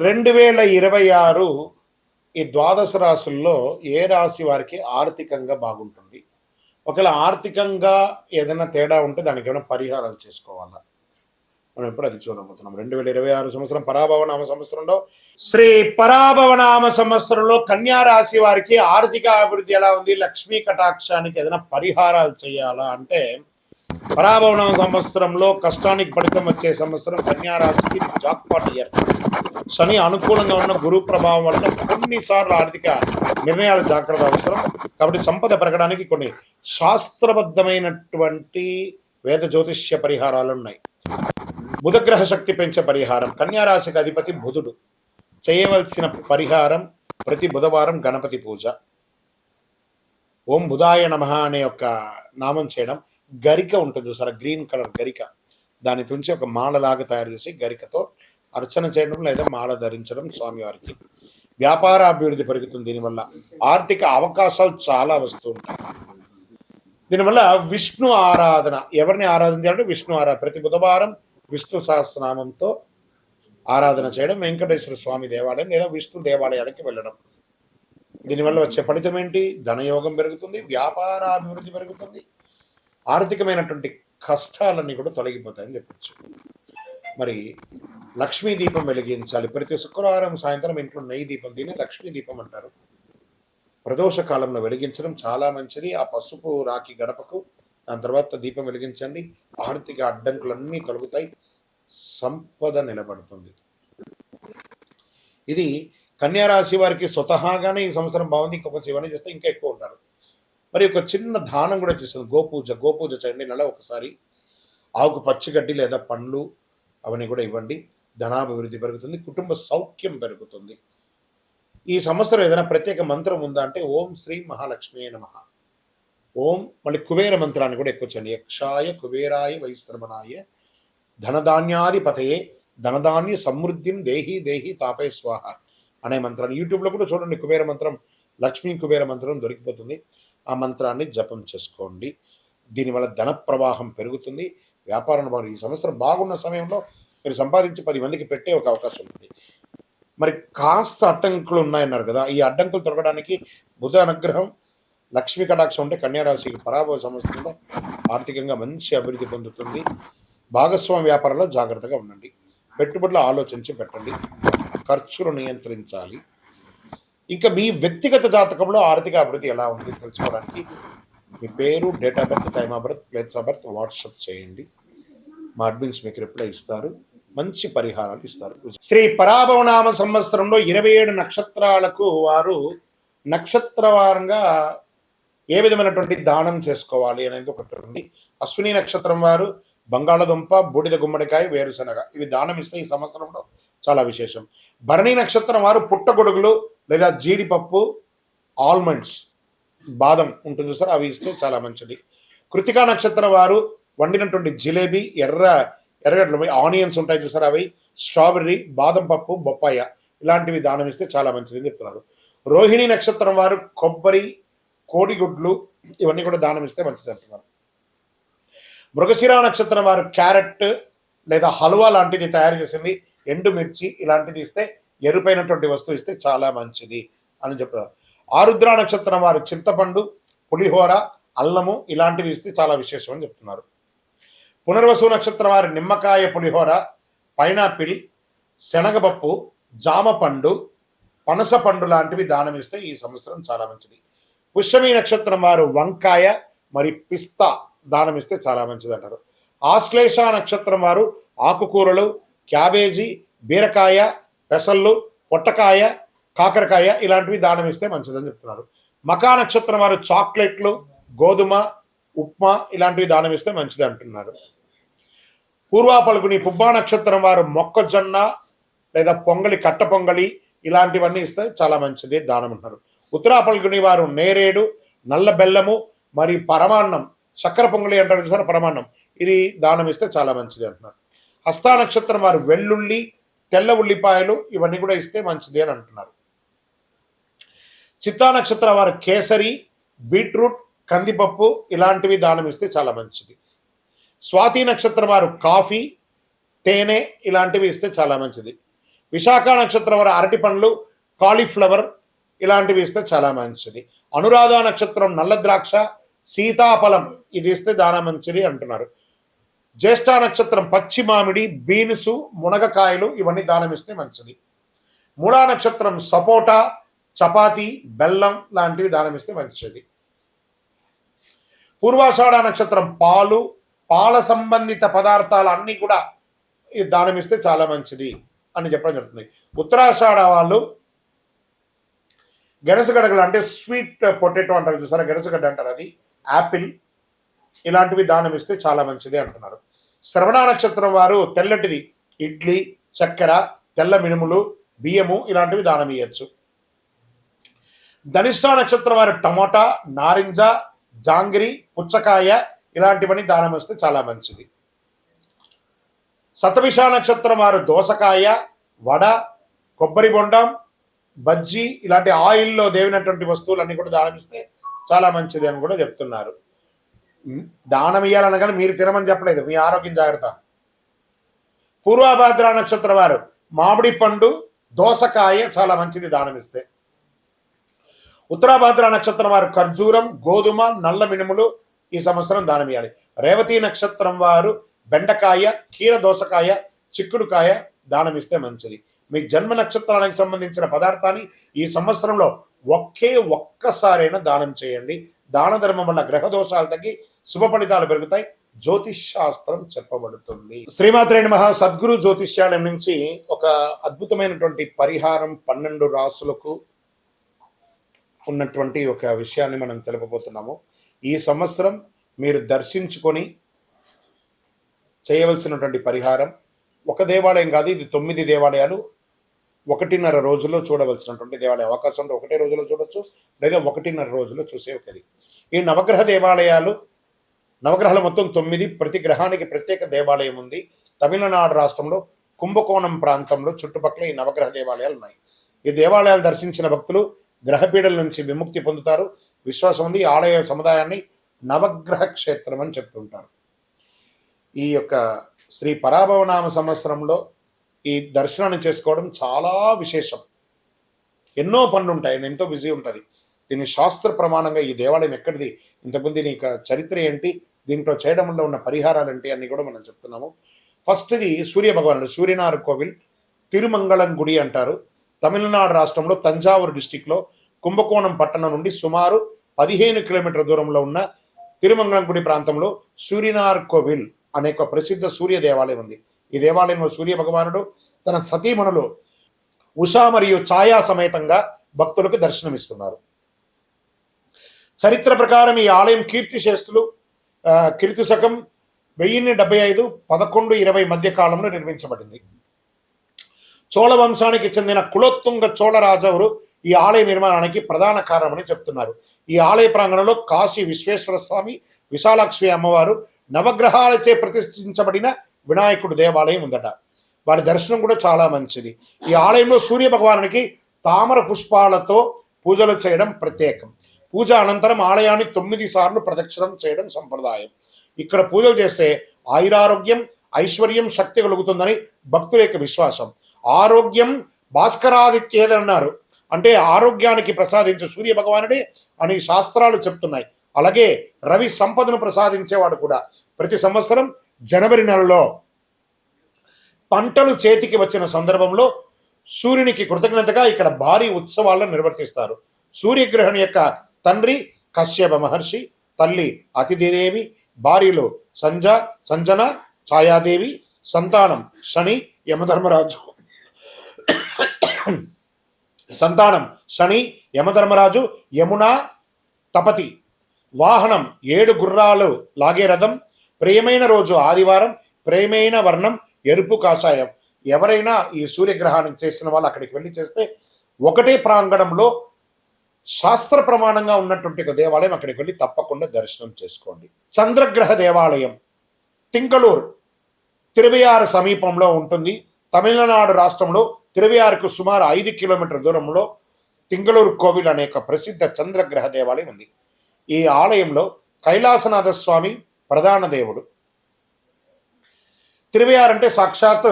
2026 ఈ ద్వాదశ రాశుల్లో ఏ రాశి వారికి ఆర్థికంగా బాగుంటుంది? ఒకవేళ ఆర్థికంగా ఏదైనా తేడా ఉంటే దానికి ఏమైనా పరిహారాలు చేసుకోవాలా? మనం ఇప్పుడు అది చూడబోతున్నాం. 2026 సంవత్సరం పరాభవనామ సంవత్సరంలో శ్రీ పరాభవనామ సంవత్సరంలో కన్యా రాశి వారికి ఆర్థిక అభివృద్ధి ఎలా ఉంది? లక్ష్మీ కటాక్షానికి ఏదైనా పరిహారాలు చేయాలా అంటే, పరాభవనామ సంవత్సరంలో కష్టానికి ఫలితం వచ్చే సంవత్సరం కన్యా రాశికి జాక్పాట్ ఇయర్. శని అనుకూలంగా ఉన్న గురు ప్రభావం వల్ల కొన్నిసార్లు ఆర్థిక నిర్ణయాలు జాగ్రత్త అవసరం. కాబట్టి సంపద పెరగడానికి కొన్ని శాస్త్రబద్ధమైనటువంటి వేద జ్యోతిష్య పరిహారాలు ఉన్నాయి. బుధగ్రహ శక్తి పెంచే పరిహారం. కన్యా రాశికి అధిపతి బుధుడు. చేయవలసిన పరిహారం ప్రతి బుధవారం గణపతి పూజ, ఓం బుధాయ నమః అనే ఒక నామం చేయడం. గరిక ఉంటుంది చూసారా, గ్రీన్ కలర్ గరిక, దాని నుంచి ఒక మాలలాగా తయారు చేసి గరికతో అర్చన చేయడం లేదా మాల ధరించడం స్వామివారికి. వ్యాపార అభివృద్ధి పెరుగుతుంది. దీనివల్ల ఆర్థిక అవకాశాలు చాలా వస్తూ ఉంటాయి. దీనివల్ల విష్ణు ఆరాధన, ఎవరిని ఆరాధించాలంటే విష్ణు ఆరాధన. ప్రతి బుధవారం విష్ణు సహస్రనామంతో ఆరాధన చేయడం, వెంకటేశ్వర స్వామి దేవాలయం లేదా విష్ణు దేవాలయానికి వెళ్ళడం. దీనివల్ల వచ్చే ఫలితం ఏంటి? ధనయోగం పెరుగుతుంది, వ్యాపార అభివృద్ధి పెరుగుతుంది, ఆర్థికమైనటువంటి కష్టాలన్నీ కూడా తొలగిపోతాయని చెప్పచ్చు. మరి లక్ష్మీ దీపం వెలిగించాలి. ప్రతి శుక్రవారం సాయంత్రం ఇంట్లో నెయ్యి దీపం, దీన్ని లక్ష్మీ దీపం అంటారు. ప్రదోష కాలంలో వెలిగించడం చాలా మంచిది. ఆ పసుపు రాకి గడపకు దాని తర్వాత దీపం వెలిగించండి. ఆర్థిక అడ్డంకులన్నీ తొలగుతాయి, సంపద నిలబడుతుంది. ఇది కన్యా రాశి వారికి స్వతహాగానే ఈ సంవత్సరం బాగుంది. ఇంకొక ఇవన్నీ చేస్తే ఇంకా ఎక్కువ ఉంటారు. మరి ఒక చిన్న దానం కూడా చేస్తుంది. గోపూజ చేయండి. నెల ఒకసారి ఆవుకు పచ్చిగడ్డి లేదా పండ్లు అవన్నీ కూడా ఇవ్వండి. ధనాభివృద్ధి పెరుగుతుంది, కుటుంబ సౌఖ్యం పెరుగుతుంది. ఈ సంవత్సరం ఏదైనా ప్రత్యేక మంత్రం ఉందా అంటే ఓం శ్రీ మహాలక్ష్మి నమః, ఓం, మళ్ళీ కుబేర మంత్రాన్ని కూడా ఎక్కువ చేయండి. యక్షాయ కుబేరాయ వైశ్రమణాయ ధనధాన్యాధిపతయే ధనధాన్య సమృద్ధిం దేహి దేహి తాపే స్వాహ అనే మంత్రాన్ని యూట్యూబ్లో కూడా చూడండి. కుబేర మంత్రం, లక్ష్మీ కుబేర మంత్రం దొరికిపోతుంది. ఆ మంత్రాన్ని జపం చేసుకోండి. దీనివల్ల ధన ప్రవాహం పెరుగుతుంది. వ్యాపారం బాగుంది. ఈ సంవత్సరం బాగున్న సమయంలో మీరు సంపాదించి 10 మందికి పెట్టే ఒక అవకాశం ఉంది. మరి కాస్త అడ్డంకులు ఉన్నాయన్నారు కదా, ఈ అడ్డంకులు తొలగడానికి బుధ అనుగ్రహం, లక్ష్మీ కటాక్షం ఉంటే కన్యా రాశికి పరాభవ సంవత్సరంలో ఆర్థికంగా మంచి అభివృద్ధి పొందుతుంది. భాగస్వామి వ్యాపారంలో జాగ్రత్తగా ఉండండి. పెట్టుబడులు ఆలోచించి పెట్టండి. ఖర్చులు నియంత్రించాలి. ఇంకా మీ వ్యక్తిగత జాతకంలో ఆర్థిక అభివృద్ధి ఎలా ఉంది తెలుసుకోవడానికి మీ పేరు, date of birth, time of birth, place of birth WhatsApp చేయండి. మా అడ్మిన్స్ మీకు రిప్లై ఇస్తారు, మంచి పరిహారాలు ఇస్తారు. శ్రీ పరాభవనామ సంవత్సరంలో 27 నక్షత్రాలకు వారు నక్షత్రవారంగా ఏ విధమైనటువంటి దానం చేసుకోవాలి అనేది ఒకటి ఉంది. అశ్విని నక్షత్రం వారు బంగాళదుంప, బూడిద గుమ్మడికాయ, వేరుశనగ ఇవి దానం ఇస్తే ఈ సంవత్సరంలో చాలా విశేషం. భరణి నక్షత్రం వారు పుట్టగొడుగులు లేదా జీడిపప్పు, ఆల్మండ్స్, బాదం ఉంటుంది సార్, అవి ఇస్తే చాలా మంచిది. కృతికా నక్షత్రం వారు వండినటువంటి జిలేబీ, ఎర్రగడ్డలు, ఆనియన్స్ ఉంటాయి చూసారు, అవి, స్ట్రాబెర్రీ, బాదం పప్పు, బొప్పాయ ఇలాంటివి దానం ఇస్తే చాలా మంచిది అని చెప్తున్నారు. రోహిణి నక్షత్రం వారు కొబ్బరి, కోడిగుడ్లు ఇవన్నీ కూడా దానం ఇస్తే మంచిది అంటున్నారు. మృగశిర నక్షత్రం వారు క్యారెట్ లేదా హల్వా లాంటిది తయారు చేసింది, ఎండుమిర్చి ఇలాంటిది ఇస్తే, ఎరుపైనటువంటి వస్తువు ఇస్తే చాలా మంచిది అని చెప్తున్నారు. ఆరుద్ర నక్షత్రం వారు చింతపండు, పులిహోర, అల్లము ఇలాంటివి ఇస్తే చాలా విశేషం అని చెప్తున్నారు. పునర్వసు నక్షత్రం వారి నిమ్మకాయ పులిహోర, పైనాపిల్, శనగపప్పు, జామ పండు, పనస పండు లాంటివి దానం ఇస్తే ఈ సంవత్సరం చాలా మంచిది. పుష్యమి నక్షత్రం వారు వంకాయ మరి పిస్తా దానం ఇస్తే చాలా మంచిది అంటారు. ఆశ్లేష నక్షత్రం వారు ఆకుకూరలు, క్యాబేజీ, బీరకాయ, పెసళ్ళు, పొట్టకాయ, కాకరకాయ ఇలాంటివి దానం ఇస్తే మంచిదని చెప్తున్నారు. మకా నక్షత్రం వారు చాక్లెట్లు, గోధుమ, ఉప్మా ఇలాంటివి దానం ఇస్తే మంచిది అంటున్నారు. పూర్వా పలుకుని పుబ్బా నక్షత్రం వారు మొక్కజొన్న లేదా పొంగలి, కట్ట పొంగలి ఇలాంటివన్నీ ఇస్తే చాలా మంచిది దానం అంటున్నారు. ఉత్తరా పలుకుని వారు నేరేడు, నల్ల బెల్లము మరి పరమాన్నం, చక్కెర పొంగలి అంటారు సార్, పరమాన్నం, ఇది దానం ఇస్తే చాలా మంచిది అంటున్నారు. హస్తా నక్షత్రం వారు వెల్లుల్లి, తెల్ల ఉల్లిపాయలు ఇవన్నీ కూడా ఇస్తే మంచిది అని అంటున్నారు. చిత్తా నక్షత్రం వారు కేసరి, బీట్రూట్, కందిపప్పు ఇలాంటివి దానం ఇస్తే చాలా మంచిది. స్వాతి నక్షత్రం వారు కాఫీ, తేనె ఇలాంటివి ఇస్తే చాలా మంచిది. విశాఖ నక్షత్రం వారు అరటి పండ్లు, కాలీఫ్లవర్ ఇలాంటివి ఇస్తే చాలా మంచిది. అనురాధ నక్షత్రం నల్ల ద్రాక్ష, సీతాఫలం ఇది ఇస్తే చాలా మంచిది అంటున్నారు. జ్యేష్ఠ నక్షత్రం పచ్చి మామిడి, బీన్స్, మునగకాయలు ఇవన్నీ దానం ఇస్తే మంచిది. మూలా నక్షత్రం సపోటా, చపాతి, బెల్లం లాంటివి దానం ఇస్తే మంచిది. పూర్వాషాఢ నక్షత్రం పాలు, పాల సంబంధిత పదార్థాలు అన్నీ కూడా దానం ఇస్తే చాలా మంచిది అని చెప్పడం జరుగుతుంది. ఉత్తరాషాఢ వాళ్ళు గెనసగడ్డలు అంటే స్వీట్ పొటాటో అంటారు చూసారా, గెనసగడ్డ అంటారు, అది యాపిల్ ఇలాంటివి దానం ఇస్తే చాలా మంచిది అంటున్నారు. శ్రవణ నక్షత్రం వారు తెల్లటిది ఇడ్లీ, చక్కెర, తెల్ల మినుములు, బియ్యము ఇలాంటివి దానం ఇవ్వచ్చు. ధనిష్ట నక్షత్రం వారు టమోటా, నారింజ, జాంగిరి, పుచ్చకాయ ఇలాంటివన్నీ దానం ఇస్తే చాలా మంచిది. శతభిష నక్షత్రం వారు దోసకాయ, వడ, కొబ్బరి బొండం, బజ్జీ ఇలాంటి ఆయిల్లో దేవినటువంటి వస్తువులన్నీ కూడా దానం ఇస్తే చాలా మంచిది అని కూడా చెప్తున్నారు. దానం ఇవ్వాలనగానే మీరు తినమని చెప్పలేదు, మీ ఆరోగ్యం జాగ్రత్త. పూర్వభాద్ర నక్షత్రం వారు మామిడి పండు, దోసకాయ చాలా మంచిది దానం ఇస్తే. ఉత్తరాభాద్ర నక్షత్రం వారు ఖర్జూరం, గోధుమ, నల్ల మినుములు ఈ సంవత్సరం దానం ఇవ్వాలి. రేవతి నక్షత్రం వారు బెండకాయ, కీర దోసకాయ, చిక్కుడుకాయ దానం ఇస్తే మంచిది. మీ జన్మ నక్షత్రానికి సంబంధించిన పదార్థాన్ని ఈ సంవత్సరంలో ఒక్కసారైనా దానం చేయండి. దాన ధర్మం వల్ల గ్రహ దోషాలు తగ్గి శుభ ఫలితాలు పెరుగుతాయి, జ్యోతిష్ శాస్త్రం చెప్పబడుతుంది. శ్రీమాత్రే నమః. సద్గురు జ్యోతిష్యాలయం నుంచి ఒక అద్భుతమైనటువంటి పరిహారం 12 రాసులకు ఉన్నటువంటి ఒక విషయాన్ని మనం తెలుపబోతున్నాము. ఈ సంవత్సరం మీరు దర్శించుకొని చేయవలసినటువంటి పరిహారం ఒక దేవాలయం కాదు, ఇది 9 దేవాలయాలు 1.5 రోజుల్లో చూడవలసినటువంటి దేవాలయం. అవకాశం ఉంటే 1 రోజులో చూడొచ్చు, లేదా 1.5 రోజుల్లో చూసే ఒకది. ఈ నవగ్రహ దేవాలయాలు, నవగ్రహాలు మొత్తం 9, ప్రతి గ్రహానికి ప్రత్యేక దేవాలయం ఉంది. తమిళనాడు రాష్ట్రంలో కుంభకోణం ప్రాంతంలో చుట్టుపక్కల ఈ నవగ్రహ దేవాలయాలు ఉన్నాయి. ఈ దేవాలయాలు దర్శించిన భక్తులు గ్రహపీడల నుంచి విముక్తి పొందుతారు. విశ్వాసం ఉంది. ఈ ఆలయ సముదాయాన్ని నవగ్రహ క్షేత్రం అని చెప్తుంటారు. ఈ యొక్క శ్రీ పరాభవనామ సంవత్సరంలో ఈ దర్శనాన్ని చేసుకోవడం చాలా విశేషం. ఎన్నో పనులు ఉంటాయి, ఎంతో బిజీ ఉంటుంది. దీని శాస్త్ర ప్రమాణంగా ఈ దేవాలయం ఎక్కడిది, ఇంతకుముందు దీని యొక్క చరిత్ర ఏంటి, దీంట్లో చేయడం వల్ల ఉన్న పరిహారాలు ఏంటి అన్ని కూడా మనం చెప్తున్నాము. ఫస్ట్ది సూర్య భగవానుడు, సూర్యనారాయణ కోవిల్, తిరుమంగళం గుడి అంటారు. తమిళనాడు రాష్ట్రంలో తంజావూరు డిస్టిక్లో కుంభకోణం పట్టణం నుండి సుమారు 15 కిలోమీటర్ల దూరంలో ఉన్న తిరుమంగళం గుడి ప్రాంతంలో సూర్యనారాయణ కోవిల్ అనే ఒక ప్రసిద్ధ సూర్య దేవాలయం ఉంది. ఈ దేవాలయంలో సూర్య భగవానుడు తన సతీమణులు ఉషా మరియు ఛాయా సమేతంగా భక్తులకు దర్శనమిస్తున్నారు. చరిత్ర ప్రకారం ఈ ఆలయం కీర్తిశేషులు కీర్తి శకం 1075 1120 మధ్య కాలంలో నిర్మించబడింది. చోళ వంశానికి చెందిన కులోత్తుంగ చోళ రాజవులు ఈ ఆలయ నిర్మాణానికి ప్రధాన కారణమని చెప్తున్నారు. ఈ ఆలయ ప్రాంగణంలో కాశీ విశ్వేశ్వర స్వామి, విశాలాక్షి అమ్మవారు, నవగ్రహాలచే ప్రతిష్ఠించబడిన వినాయకుడు దేవాలయం ఉందట. వారి దర్శనం కూడా చాలా మంచిది. ఈ ఆలయంలో సూర్య భగవానునికి తామర పుష్పాలతో పూజలు చేయడం ప్రత్యేకం. పూజ అనంతరం ఆలయాన్ని 9 సార్లు ప్రదక్షిణం చేయడం సంప్రదాయం. ఇక్కడ పూజలు చేస్తే ఆయురారోగ్యం, ఐశ్వర్యం, శక్తి కలుగుతుందని భక్తుల యొక్క విశ్వాసం. ఆరోగ్యం భాస్కరాదిత్యేదన్నారు, అంటే ఆరోగ్యానికి ప్రసాదించే సూర్య భగవానుడే అని శాస్త్రాలు చెప్తున్నాయి. అలాగే రవి సంపదను ప్రసాదించేవాడు కూడా. ప్రతి సంవత్సరం జనవరి నెలలో పంటలు చేతికి వచ్చిన సందర్భంలో సూర్యునికి కృతజ్ఞతగా ఇక్కడ భారీ ఉత్సవాలను నిర్వర్తిస్తారు. సూర్యగ్రహణం యొక్క తండ్రి కశ్యప మహర్షి, తల్లి అతిథిదేవి, భార్యలు సంజన, ఛాయాదేవి, సంతానం శని యమధర్మరాజు, యమున తపతి. వాహనం 7 గుర్రాలు లాగే రథం. ప్రియమైన రోజు ఆదివారం. ప్రియమైన వర్ణం ఎరుపు కాషాయం. ఎవరైనా ఈ సూర్యగ్రహానికి చేసిన వాళ్ళు అక్కడికి వెళ్ళి చేస్తే ఒకటే ప్రాంగణంలో శాస్త్ర ప్రమాణంగా ఉన్నటువంటి ఒక దేవాలయం, అక్కడికి వెళ్ళి తప్పకుండా దర్శనం చేసుకోండి. చంద్రగ్రహ దేవాలయం తింకలూరు తిరువయారు సమీపంలో ఉంటుంది. తమిళనాడు రాష్ట్రంలో తిరువయారుకు సుమారు 5 కిలోమీటర్ల దూరంలో తింగళూరు కోవిల్ అనే ఒక ప్రసిద్ధ చంద్రగ్రహ దేవాలయం ఉంది. ఈ ఆలయంలో కైలాసనాథ స్వామి ప్రధాన దేవుడు. తిరువయారు అంటే సాక్షాత్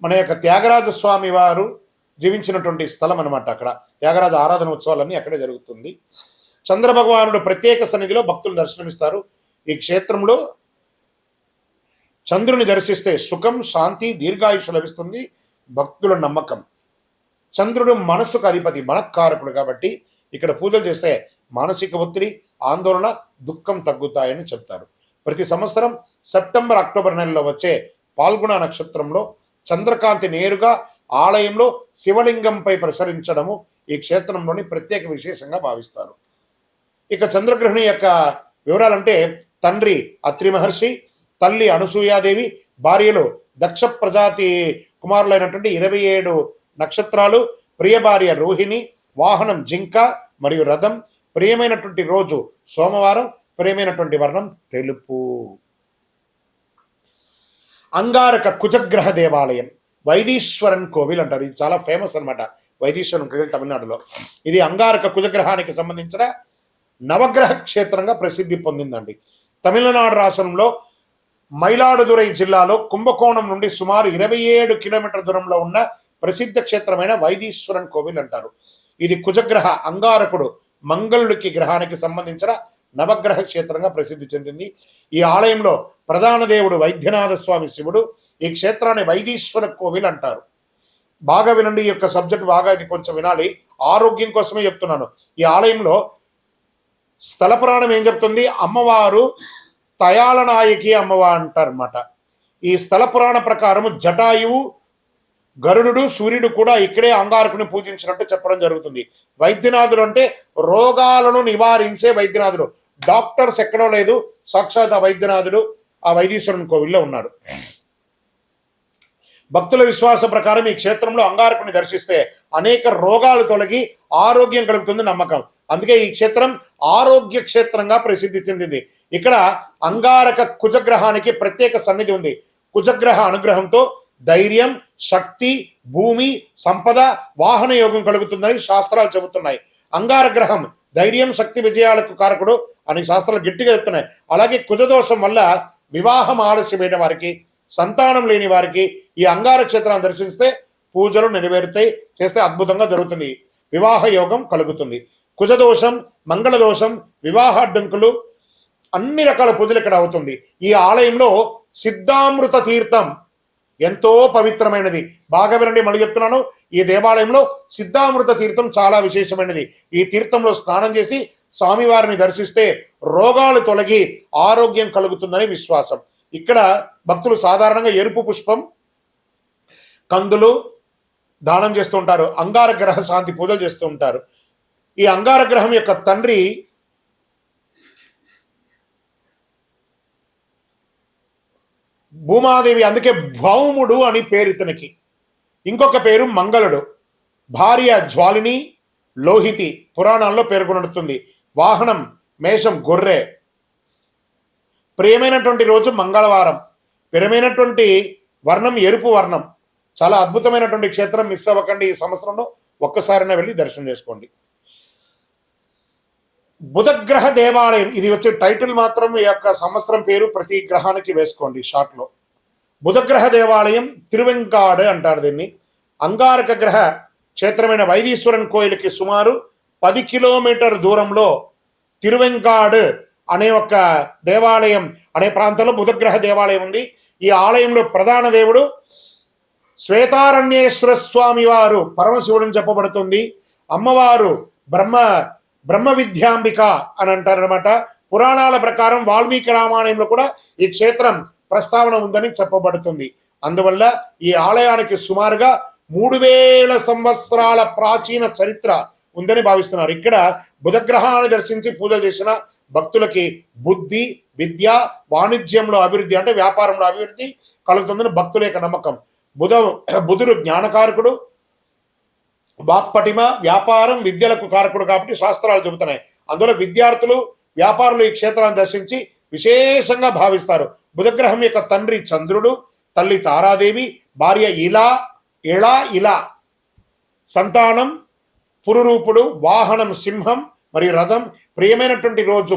మన యొక్క త్యాగరాజ స్వామి వారు జీవించినటువంటి స్థలం అనమాట. అక్కడ త్యాగరాజ ఆరాధన ఉత్సవాలన్నీ అక్కడే జరుగుతుంది. చంద్రభగవానుడు ప్రత్యేక సన్నిధిలో భక్తులు దర్శనమిస్తారు. ఈ క్షేత్రంలో చంద్రుని దర్శిస్తే సుఖం, శాంతి, దీర్ఘాయుష లభిస్తుంది భక్తుల నమ్మకం. చంద్రుడు మనసుకు అధిపతి, మనఃకారకుడు కాబట్టి ఇక్కడ పూజలు చేస్తే మానసిక ఒత్తిడి, ఆందోళన, దుఃఖం తగ్గుతాయని చెప్తారు. ప్రతి సంవత్సరం సెప్టెంబర్, అక్టోబర్ నెలలో వచ్చే పాల్గొన నక్షత్రంలో చంద్రకాంతి నేరుగా ఆలయంలో శివలింగంపై ప్రసరించడము ఈ క్షేత్రంలోని ప్రత్యేక విశేషంగా భావిస్తారు. ఇక చంద్రగ్రహణి యొక్క వివరాలంటే తండ్రి అత్రి మహర్షి, తల్లి అనసూయాదేవి, భార్యలు దక్ష ప్రజాతి కుమారులైనటువంటి 27 నక్షత్రాలు, ప్రియ భార్య రోహిణి, వాహనం జింక మరియు రథం, ప్రియమైనటువంటి రోజు సోమవారం, ప్రియమైనటువంటి వర్ణం తెలుపు. అంగారక కుజగ్రహ దేవాలయం వైదీశ్వరన్ కోవిల్ అంటారు. ఇది చాలా ఫేమస్ అనమాట. వైదీశ్వరన్ కోవిల్ తమిళనాడులో. ఇది అంగారక కుజగ్రహానికి సంబంధించిన నవగ్రహ క్షేత్రంగా ప్రసిద్ధి పొందిందండి. తమిళనాడు రాష్ట్రంలో మయిలాడుదురై జిల్లాలో కుంభకోణం నుండి సుమారు 27 కిలోమీటర్ల దూరంలో ఉన్న ప్రసిద్ధ క్షేత్రమైన వైదీశ్వరన్ కోవిల్ అంటారు. ఇది కుజగ్రహ అంగారకుడు మంగళుడికి గ్రహానికి సంబంధించిన నవగ్రహ క్షేత్రంగా ప్రసిద్ధి చెందింది. ఈ ఆలయంలో ప్రధాన దేవుడు వైద్యనాథ స్వామి శివుడు. ఈ క్షేత్రాన్ని వైదీశ్వర కోవిల్ అంటారు. బాగా వినండి, ఈ యొక్క సబ్జెక్ట్ బాగా ఇది కొంచెం వినాలి, ఆరోగ్యం కోసమే చెప్తున్నాను. ఈ ఆలయంలో స్థల పురాణం ఏం చెప్తుంది, అమ్మవారు తయాల నాయకి అమ్మవారు అంటారన్నమాట. ఈ స్థల పురాణ ప్రకారం జటాయువు, గరుడు, సూర్యుడు కూడా ఇక్కడే అంగారకుని పూజించినట్టు చెప్పడం జరుగుతుంది. వైద్యనాథుడు అంటే రోగాలను నివారించే వైద్యనాథుడు. డాక్టర్స్ ఎక్కడో లేదు, సాక్షాత్ ఆ వైద్యనాథుడు ఆ వైదీశ్వరుని కోవిల్లో ఉన్నాడు. భక్తుల విశ్వాస ప్రకారం ఈ క్షేత్రంలో అంగారకుని దర్శిస్తే అనేక రోగాలు తొలగి ఆరోగ్యం కలుగుతుంది నమ్మకం. అందుకే ఈ క్షేత్రం ఆరోగ్య క్షేత్రంగా ప్రసిద్ధి చెందింది. ఇక్కడ అంగారక కుజగ్రహానికి ప్రత్యేక సన్నిధి ఉంది. కుజగ్రహ అనుగ్రహంతో ధైర్యం, శక్తి, భూమి, సంపద, వాహన యోగం కలుగుతుందని శాస్త్రాలు చెబుతున్నాయి. అంగార గ్రహం ధైర్యం, శక్తి, విజయాలకు కారకుడు అని శాస్త్రాలు గట్టిగా చెప్తున్నాయి. అలాగే కుజదోషం వల్ల వివాహం ఆలస్యమైన వారికి, సంతానం లేని వారికి ఈ అంగార క్షేత్రాన్ని దర్శిస్తే పూజలు నెరవేరుతాయి, చేస్తే అద్భుతంగా జరుగుతుంది, వివాహ యోగం కలుగుతుంది. కుజదోషం, మంగళ దోషం, వివాహ అడ్డంకులు, అన్ని రకాల పూజలు ఇక్కడ అవుతుంది. ఈ ఆలయంలో సిద్ధామృత తీర్థం ఎంతో పవిత్రమైనది. బాగా వినండి, మళ్ళీ చెప్తున్నాను. ఈ దేవాలయంలో సిద్ధామృత తీర్థం చాలా విశేషమైనది. ఈ తీర్థంలో స్నానం చేసి స్వామివారిని దర్శిస్తే రోగాలు తొలగి ఆరోగ్యం కలుగుతుందని విశ్వాసం. ఇక్కడ భక్తులు సాధారణంగా ఎరుపు పుష్పం, కందులు దానం చేస్తూ ఉంటారు. అంగార గ్రహ శాంతి పూజలు చేస్తూ ఉంటారు. ఈ అంగార గ్రహం యొక్క తండ్రి భూమాదేవి, అందుకే భౌముడు అని పేరు ఇతనికి. ఇంకొక పేరు మంగళుడు. భార్య జ్వాలిని, లోహితి పురాణాల్లో పేర్కొనడుతుంది. వాహనం మేషం, గొర్రె. ప్రియమైనటువంటి రోజు మంగళవారం. ప్రియమైనటువంటి వర్ణం ఎరుపు వర్ణం. చాలా అద్భుతమైనటువంటి క్షేత్రం. మిస్ అవ్వకండి. ఈ సంవత్సరంలో ఒక్కసారైనా వెళ్ళి దర్శనం చేసుకోండి. బుధగ్రహ దేవాలయం, ఇది వచ్చే టైటిల్ మాత్రం ఈ యొక్క సంవత్సరం పేరు ప్రతి గ్రహానికి వేసుకోండి షార్ట్ లో. బుధగ్రహ దేవాలయం తిరువెంకాడు అంటారు దీన్ని. అంగారక గ్రహ క్షేత్రమైన వైదీశ్వరన్ కోయిలకి సుమారు 10 కిలోమీటర్ దూరంలో తిరువెంకాడు అనే ఒక దేవాలయం అనే ప్రాంతంలో బుధగ్రహ దేవాలయం ఉంది. ఈ ఆలయంలో ప్రధాన దేవుడు శ్వేతారణ్యేశ్వర స్వామి వారు పరమశివుడని చెప్పబడుతుంది. అమ్మవారు బ్రహ్మ విద్యాంబిక అని అంటారనమాట. పురాణాల ప్రకారం వాల్మీకి రామాయణంలో కూడా ఈ క్షేత్రం ప్రస్తావన ఉందని చెప్పబడుతుంది. అందువల్ల ఈ ఆలయానికి సుమారుగా 3000 సంవత్సరాల ప్రాచీన చరిత్ర ఉందని భావిస్తున్నారు. ఇక్కడ బుధగ్రహాన్ని దర్శించి పూజలు చేసిన భక్తులకి బుద్ధి, విద్య, వాణిజ్యంలో అభివృద్ధి అంటే వ్యాపారంలో అభివృద్ధి కలుగుతుందని భక్తుల యొక్క నమ్మకం. బుధుడు జ్ఞానకారకుడు, వాక్పటిమ, వ్యాపారం, విద్యలకు కారకుడు కాబట్టి శాస్త్రాలు చెబుతున్నాయి. అందులో విద్యార్థులు, వ్యాపారులు ఈ క్షేత్రాన్ని దర్శించి విశేషంగా భావిస్తారు. బుధగ్రహం యొక్క తండ్రి చంద్రుడు, తల్లి తారాదేవి, భార్య ఇలా, సంతానం పురురూపుడు, వాహనం సింహం మరియు రథం. ప్రియమైనటువంటి రోజు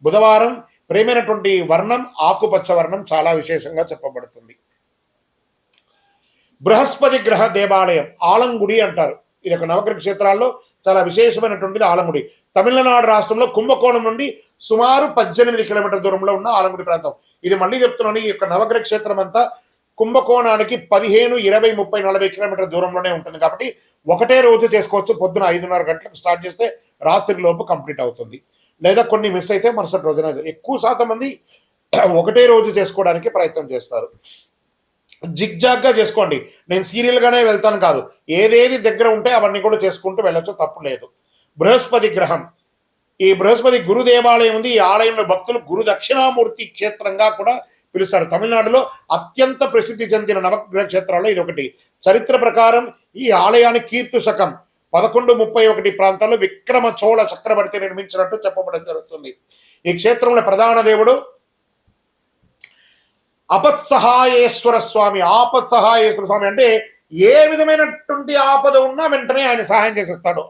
బుధవారం. ప్రియమైనటువంటి వర్ణం ఆకుపచ్చ వర్ణం చాలా విశేషంగా చెప్పబడుతుంది. బృహస్పతి గ్రహ దేవాలయం ఆలంగుడి అంటారు. ఇది ఒక నవగ్రహ క్షేత్రాల్లో చాలా విశేషమైనటువంటిది ఆలంగుడి. తమిళనాడు రాష్ట్రంలో కుంభకోణం నుండి సుమారు 18 కిలోమీటర్ల దూరంలో ఉన్న ఆలంగుడి ప్రాంతం. ఇది మళ్ళీ చెప్తున్నాను, ఈ యొక్క నవగ్రహ క్షేత్రం అంతా కుంభకోణానికి 15, 20, 30, 40 కిలోమీటర్ల దూరంలోనే ఉంటుంది. కాబట్టి ఒకటే రోజు చేసుకోవచ్చు. పొద్దున 5:30 గంటలకు స్టార్ట్ చేస్తే రాత్రి లోపు కంప్లీట్ అవుతుంది. లేదా కొన్ని మిస్ అయితే మరుసటి రోజున. ఎక్కువ శాతం మంది ఒకటే రోజు చేసుకోవడానికి ప్రయత్నం చేస్తారు. జిగ్జాగ్గా చేసుకోండి. నేను సీరియల్గానే వెళ్తాను కాదు, ఏదేది దగ్గర ఉంటే అవన్నీ కూడా చేసుకుంటూ వెళ్ళొచ్చు, తప్పు లేదు. బృహస్పతి గ్రహం, ఈ బృహస్పతి గురు దేవాలయం ఉంది. ఈ ఆలయంలో భక్తులు గురు దక్షిణామూర్తి క్షేత్రంగా కూడా పిలుస్తారు. తమిళనాడులో అత్యంత ప్రసిద్ధి చెందిన నవగ్రహ క్షేత్రాల్లో ఇది ఒకటి. చరిత్ర ప్రకారం ఈ ఆలయాన్ని కీర్తి శకం 1131 ప్రాంతాల్లో విక్రమ చోళ చక్రవర్తి నిర్మించినట్టు చెప్పబడడం జరుగుతుంది. ఈ క్షేత్రంలో ప్రధాన దేవుడు అపత్సహాయేశ్వర స్వామి. ఆపత్సహాయేశ్వర స్వామి అంటే ఏ విధమైనటువంటి ఆపద ఉన్నా వెంటనే ఆయన సహాయం చేసేస్తాడు,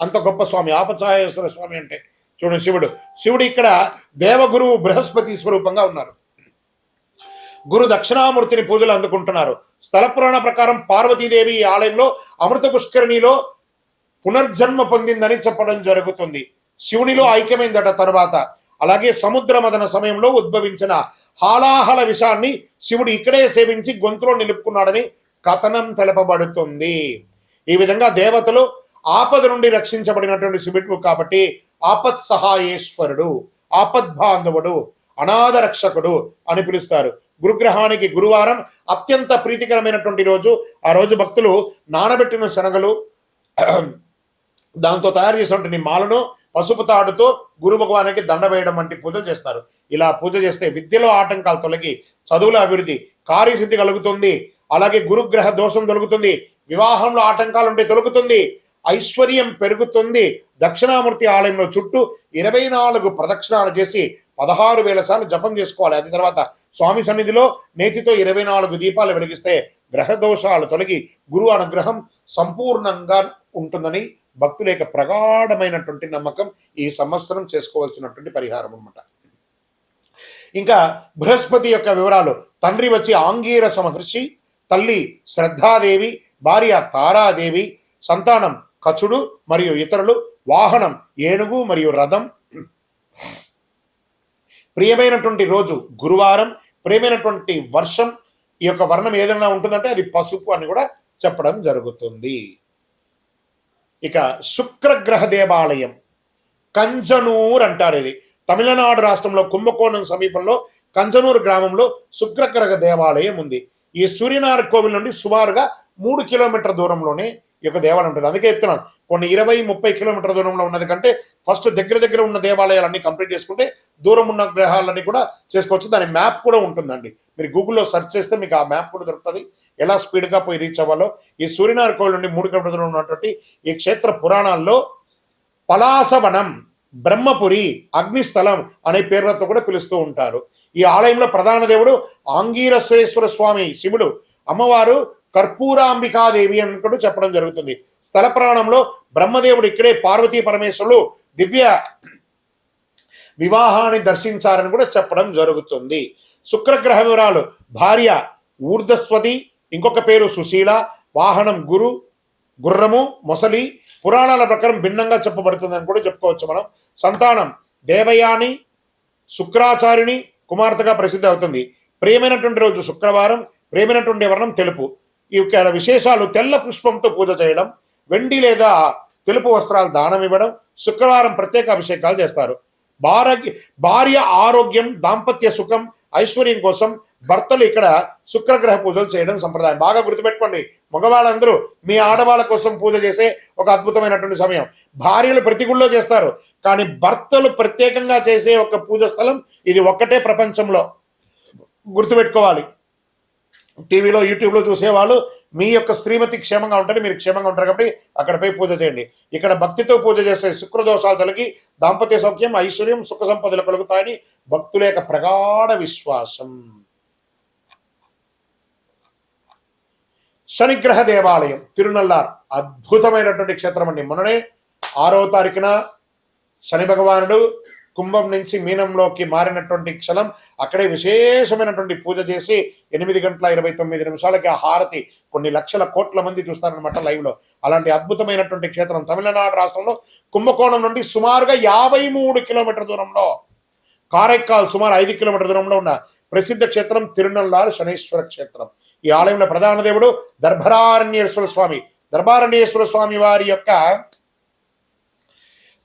అంత గొప్ప స్వామి ఆపత్సహాయేశ్వర స్వామి అంటే. చూడండి, శివుడు ఇక్కడ దేవగురువు బృహస్పతి స్వరూపంగా ఉన్నారు. గురు దక్షిణామూర్తిని పూజలు అందుకుంటున్నారు. స్థల పురాణ ప్రకారం పార్వతీదేవి ఈ ఆలయంలో అమృత పుష్కరిణిలో పునర్జన్మ పొందిందని చెప్పడం జరుగుతుంది. శివునిలో ఐక్యమైందట తర్వాత. అలాగే సముద్ర మదన సమయంలో ఉద్భవించిన హాలాహల విషాన్ని శివుడు ఇక్కడే సేవించి గొంతులో నిలుపుకున్నాడని కథనం తెలపబడుతుంది. ఈ విధంగా దేవతలు ఆపద నుండి రక్షించబడినటువంటి శివుడు కాబట్టి ఆపత్ సహాయేశ్వరుడు, ఆపద్బాంధవుడు, అనాథ రక్షకుడు అని పిలుస్తారు. గురుగ్రహానికి గురువారం అత్యంత ప్రీతికరమైనటువంటి రోజు. ఆ రోజు భక్తులు నానబెట్టిన శనగలు, దాంతో తయారు చేసినటువంటి మాలను పసుపు తాడుతో గురు భగవానికి దండ వేయడం వంటి పూజలు చేస్తారు. ఇలా పూజ చేస్తే విద్యలో ఆటంకాలు తొలగి చదువుల అభివృద్ధి, కార్యసిద్ధి కలుగుతుంది. అలాగే గురుగ్రహ దోషం తొలుగుతుంది. వివాహంలో ఆటంకాలు ఉంటే తొలుగుతుంది. ఐశ్వర్యం పెరుగుతుంది. దక్షిణామూర్తి ఆలయంలో చుట్టూ 24 ప్రదక్షిణాలు చేసి 16,000 సార్లు జపం చేసుకోవాలి. అది తర్వాత స్వామి సన్నిధిలో నేతితో 24 దీపాలు వెలిగిస్తే గ్రహ దోషాలు తొలగి గురువు అనుగ్రహం సంపూర్ణంగా ఉంటుందని భక్తుల యొక్క ప్రగాఢమైనటువంటి నమ్మకం. ఈ సంవత్సరం చేసుకోవాల్సినటువంటి పరిహారం అన్నమాట. ఇంకా బృహస్పతి యొక్క వివరాలు. తండ్రి వచ్చి ఆంగీరస మహర్షి, తల్లి శ్రద్ధాదేవి, భార్య తారాదేవి, సంతానం కచుడు మరియు ఇతరులు, వాహనం ఏనుగు మరియు రథం. ప్రియమైనటువంటి రోజు గురువారం, ప్రియమైనటువంటి వర్షం, ఈ యొక్క వర్ణం ఏదైనా ఉంటుందంటే అది పసుపు అని కూడా చెప్పడం జరుగుతుంది. ఇక శుక్రగ్రహ దేవాలయం కంజనూర్ అంటారు. ఇది తమిళనాడు రాష్ట్రంలో కుంభకోణం సమీపంలో కంజనూరు గ్రామంలో శుక్రగ్రహ దేవాలయం ఉంది. ఈ సూర్యనారాయణ కోవిల్ నుండి సుమారుగా 3 కిలోమీటర్ల దూరంలోనే ఈ యొక్క దేవాలయం ఉంటుంది. అందుకే చెప్తున్నాను, కొన్ని 20-30 కిలోమీటర్ల దూరంలో ఉన్నది కంటే ఫస్ట్ దగ్గర ఉన్న దేవాలయాలన్నీ కంప్లీట్ చేసుకుంటే దూరం ఉన్న గ్రహాలన్నీ కూడా చేసుకోవచ్చు. దాని మ్యాప్ కూడా ఉంటుందండి. మీరు గూగుల్లో సెర్చ్ చేస్తే మీకు ఆ మ్యాప్ కూడా దొరుకుతుంది, ఎలా స్పీడ్గా పోయి రీచ్ అవ్వాలో. ఈ సూర్యనారాయణ కోవిల్ నుండి 3 కిలోమీటర్ల దూరంలో ఉన్నటువంటి ఈ క్షేత్ర పురాణాల్లో పలాసవనం, బ్రహ్మపురి, అగ్నిస్థలం అనే పేర్లతో కూడా పిలుస్తూ ఉంటారు. ఈ ఆలయంలో ప్రధాన దేవుడు ఆంగీరసేశ్వర స్వామి శివుడు, అమ్మవారు కర్పూరాంబికాదేవి అని కూడా చెప్పడం జరుగుతుంది. స్థల పురాణంలో బ్రహ్మదేవుడు ఇక్కడే పార్వతీ పరమేశ్వరులు దివ్య వివాహాన్ని దర్శించారని కూడా చెప్పడం జరుగుతుంది. శుక్రగ్రహ వివరాలు. భార్య ఊర్ధస్వతి, ఇంకొక పేరు సుశీల, వాహనం గుర్రము, మొసలి. పురాణాల ప్రకారం భిన్నంగా చెప్పబడుతుందని కూడా చెప్పుకోవచ్చు మనం. సంతానం దేవయాని, శుక్రాచార్యుని కుమార్తెగా ప్రసిద్ధి అవుతుంది. ప్రియమైనటువంటి రోజు శుక్రవారం, ప్రియమైనటువంటి వర్ణం తెలుపు. ఈ యొక్క విశేషాలు: తెల్ల పుష్పంతో పూజ చేయడం, వెండి లేదా తెలుపు వస్త్రాలు దానం ఇవ్వడం, శుక్రవారం ప్రత్యేక అభిషేకాలు చేస్తారు. భార్య ఆరోగ్యం, దాంపత్య సుఖం, ఐశ్వర్యం కోసం భర్తలు ఇక్కడ శుక్రగ్రహ పూజలు చేయడం సంప్రదాయం. బాగా గుర్తుపెట్టుకోండి, మగవాళ్ళందరూ మీ ఆడవాళ్ళ కోసం పూజ చేసే ఒక అద్భుతమైనటువంటి సమయం. భార్యలు ప్రతి గుళ్ళో చేస్తారు, కానీ భర్తలు ప్రత్యేకంగా చేసే ఒక పూజ స్థలం ఇది ఒక్కటే ప్రపంచంలో. గుర్తుపెట్టుకోవాలి. టీవీలో, యూట్యూబ్లో చూసేవాళ్ళు మీ యొక్క శ్రీమతి క్షేమంగా ఉంటారు, మీరు క్షేమంగా ఉంటారు కాబట్టి అక్కడపై పూజ చేయండి. ఇక్కడ భక్తితో పూజ చేస్తే శుక్రదోషాలు తొలగి దాంపత్య సౌఖ్యం, ఐశ్వర్యం, సుఖ సంపదలు కలుగుతాయని భక్తుల యొక్క ప్రగాఢ విశ్వాసం. శనిగ్రహ దేవాలయం తిరునల్లార్ అద్భుతమైనటువంటి క్షేత్రం అండి. మొన్ననే 6వ తారీఖున శని భగవానుడు కుంభం నుంచి మీనంలోకి మారినటువంటి క్షణం అక్కడే విశేషమైనటువంటి పూజ చేసి 8:29 ఆ హారతి కొన్ని లక్షల కోట్ల మంది చూస్తారనమాట లైవ్ లో. అలాంటి అద్భుతమైనటువంటి క్షేత్రం తమిళనాడు రాష్ట్రంలో కుంభకోణం నుండి సుమారుగా 53 కిలోమీటర్ల దూరంలో, కారైకాల్ సుమారు 5 కిలోమీటర్ల దూరంలో ఉన్న ప్రసిద్ధ క్షేత్రం తిరునల్లారు శనీశ్వర క్షేత్రం. ఈ ఆలయంలో ప్రధాన దేవుడు దర్భారణ్యేశ్వర స్వామి. దర్భారణ్యేశ్వర స్వామి వారి యొక్క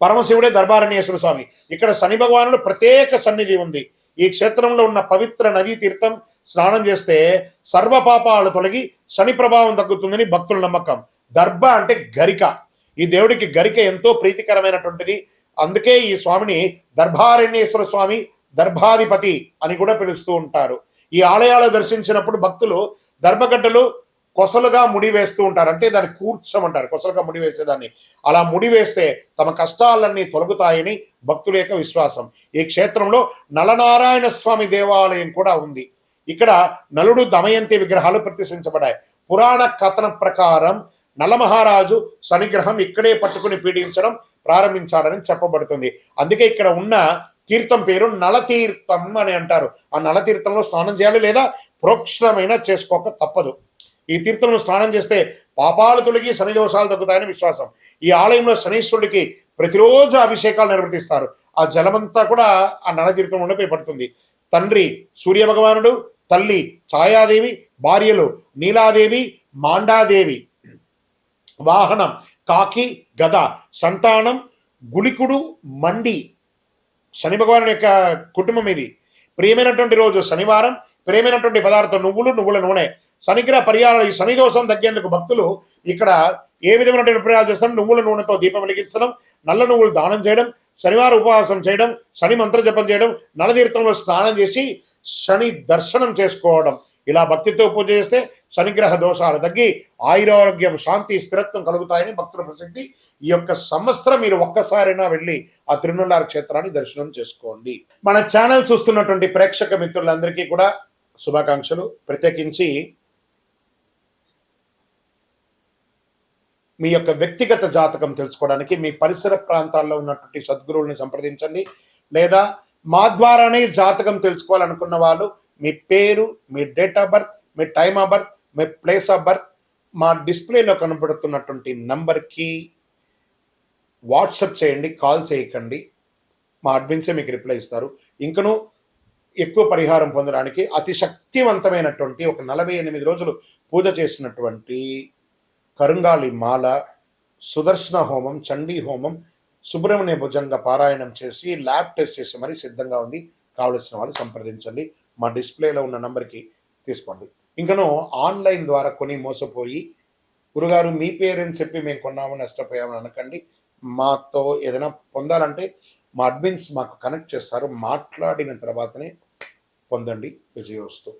పరమశివుడే దర్భారణ్యేశ్వర స్వామి. ఇక్కడ శని భగవానుడు ప్రత్యేక సన్నిధి ఉంది. ఈ క్షేత్రంలో ఉన్న పవిత్ర నదీ తీర్థం స్నానం చేస్తే సర్వ పాపాలు తొలగి శని ప్రభావం తగ్గుతుందని భక్తుల నమ్మకం. దర్భ అంటే గరిక. ఈ దేవుడికి గరిక ఎంతో ప్రీతికరమైనటువంటిది. అందుకే ఈ స్వామిని దర్భారణ్యేశ్వర స్వామి, దర్భాధిపతి అని కూడా పిలుస్తూ ఉంటారు. ఈ ఆలయాలు దర్శించినప్పుడు భక్తులు దర్భగడ్డలు కొసలుగా ముడి వేస్తూ ఉంటారు. అంటే దాన్ని కూర్చోమంటారు, కొసలుగా ముడి వేసేదాన్ని. అలా ముడి వేస్తే తమ కష్టాలన్నీ తొలగుతాయని భక్తుల యొక్క విశ్వాసం. ఈ క్షేత్రంలో నలనారాయణ స్వామి దేవాలయం కూడా ఉంది. ఇక్కడ నలుడు దమయంతి విగ్రహాలు ప్రతిష్ఠించబడ్డాయి. పురాణ కథనం ప్రకారం నలమహారాజు శనిగ్రహం ఇక్కడే పట్టుకుని పీడించడం ప్రారంభించాడని చెప్పబడుతుంది. అందుకే ఇక్కడ ఉన్న తీర్థం పేరు నలతీర్థం అని అంటారు. ఆ నలతీర్థంలో స్నానం చేయాలి, లేదా ప్రోక్షణమైనా చేసుకోక తప్పదు. ఈ తీర్థంలో స్నానం చేస్తే పాపాలు తొలగి శని దోషాలు తగ్గుతాయని విశ్వాసం. ఈ ఆలయంలో శనీశ్వరుడికి ప్రతిరోజు అభిషేకాలు నిర్వర్తిస్తారు. ఆ జలమంతా కూడా ఆ నలతీర్థంలోనే పడుతుంది. తండ్రి సూర్య భగవానుడు, తల్లి ఛాయాదేవి, భార్యలు నీలాదేవి, మాండాదేవి, వాహనం కాకి గద, సంతానం గుళికుడు మండి. శని భగవాను యొక్క కుటుంబం ఇది. ప్రియమైనటువంటి రోజు శనివారం. ప్రియమైనటువంటి పదార్థం నువ్వుల నూనె. శనిగ్రహ పరిహారాలు, ఈ శని దోషం తగ్గేందుకు భక్తులు ఇక్కడ ఏ విధమైనటువంటి పరిహారాలు చేస్తాం? నువ్వుల నూనెతో దీపం వెలిగించడం, నల్ల నువ్వులు దానం చేయడం, శనివారం ఉపవాసం చేయడం, శని మంత్ర జపం చేయడం, నలతీర్థంలో స్నానం చేసి శని దర్శనం చేసుకోవడం. ఇలా భక్తితో పూజ చేస్తే శనిగ్రహ దోషాలు తగ్గి ఆయురారోగ్యం, శాంతి, స్థిరత్వం కలుగుతాయని భక్తుల ప్రసిద్ధి. ఈ యొక్క సంవత్సరం మీరు ఒక్కసారైనా వెళ్ళి ఆ తిరునల్లారు క్షేత్రాన్ని దర్శనం చేసుకోండి. మన ఛానల్ చూస్తున్నటువంటి ప్రేక్షక మిత్రులందరికీ కూడా శుభాకాంక్షలు. ప్రత్యేకించి మీ యొక్క వ్యక్తిగత జాతకం తెలుసుకోవడానికి మీ పరిసర ప్రాంతాల్లో ఉన్నటువంటి సద్గురువుల్ని సంప్రదించండి. లేదా మా ద్వారానే జాతకం తెలుసుకోవాలనుకున్న వాళ్ళు మీ పేరు, మీ డేట్ ఆఫ్ బర్త్, మీ టైమ్ ఆఫ్ బర్త్, మీ ప్లేస్ ఆఫ్ బర్త్ మా డిస్ప్లేలో కనబడుతున్నటువంటి నంబర్కి వాట్సాప్ చేయండి, కాల్ చేయకండి. మా అడ్మిన్సే మీకు రిప్లై ఇస్తారు. ఇంకనూ ఎక్కువ పరిహారం పొందడానికి అతి శక్తివంతమైనటువంటి ఒక 48 రోజులు పూజ చేసినటువంటి కరుంగాలి మాల, సుదర్శన హోమం, చండీ హోమం, సుబ్రహ్మణ్య భుజంగ పారాయణం చేసి ల్యాబ్ టెస్ట్ చేసి మరీ సిద్ధంగా ఉంది. కావలసిన వాళ్ళు సంప్రదించండి. మా డిస్ప్లేలో ఉన్న నంబర్కి తీసుకోండి. ఇంకనూ ఆన్లైన్ ద్వారా కొని మోసపోయి గురుగారు మీ పేరెంట్స్ చెప్పి మేము కొన్నాము నష్టపోయామని అనకండి. మాతో ఏదైనా పొందాలంటే మా అడ్మిన్స్ మాకు కనెక్ట్ చేస్తారు. మాట్లాడిన తర్వాతనే పొందండి. విజయోస్తు.